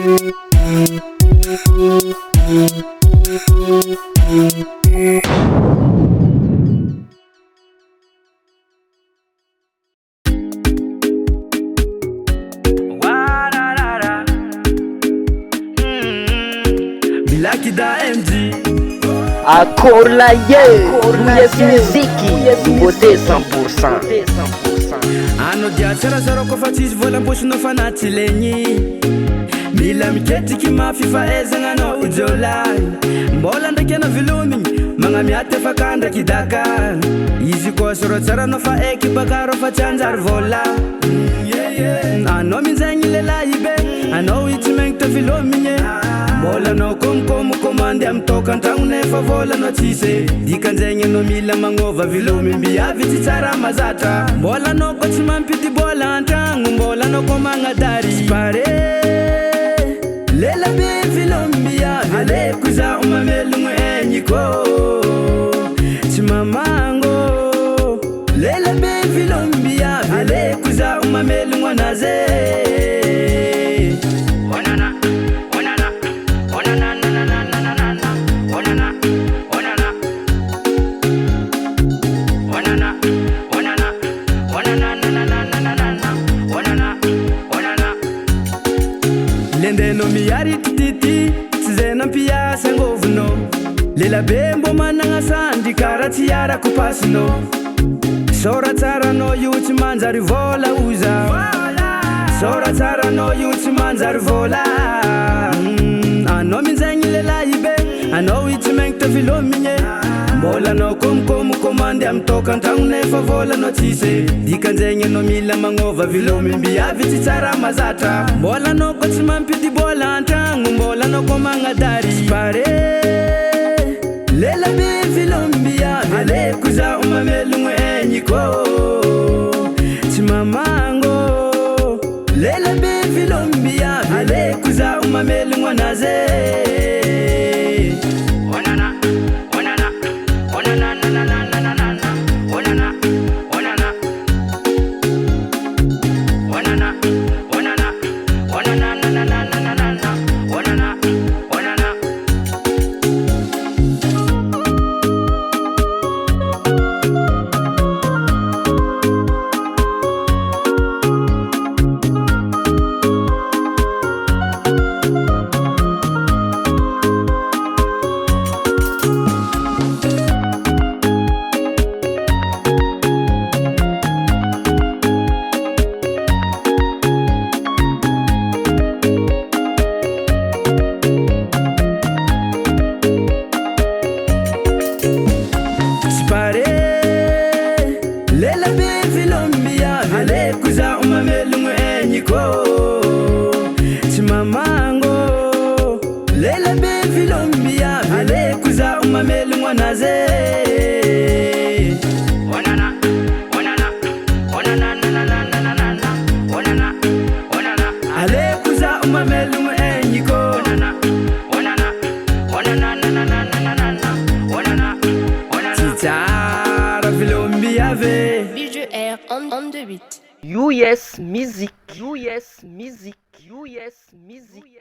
Yes muziki beauté 100%. Ano dia tsara kofa tsisy volam-posinao fanaty legny. Mila miketriky mafifahaizagna anao ijolay. Mbola ndraiky anao velomigny magnamiaty afaka ndraiky dakany. Izy koa soro tsara anao fa eky bakaro fa tsy anjary vola. Anao minjaigny lelahy be, anao itsy megny ta velomigny. Mbola anao komikomo komande amy tokantragno nefa vola anao tsisy. Dikanjaigny anao mila magnova velomigny mbiavy tsy tsara mazatra. Mbola anao koa tsy mampity bola antragno, mbola anao koa magnadary pare. Lela be velomigny mbiavy aleko zaho mamelogno egny koa tsy mamango. Lela be velomigny mbiavy aleko zaho mamelogno anazy. Lendeno miari tititi tsy zay nampiasa angovinao. Lela be mbo managna sandry kara tsy iarako pasinao. Sora tsara anao io tsy manjary vola oza. Sora tsara anao io tsy manjary vola. Anao minjaigny lelahy be, anao itsy megny ta velomigny. Mbola anao komikomo komande amy tokantragno nefa vola anao tsisy. Dikanjaigny anao mila magnova velomigny mbiavy tsy tsara mazatra. Mbola anao koa tsy mampity bola antragno, mbola anao koa magnadary pare. Lela be velomigny mbiavy aleko zaho mamelogno egny koa tsy mamango. Lela be velomigny mbiavy aleko zaho mamelogno anazy. US Music.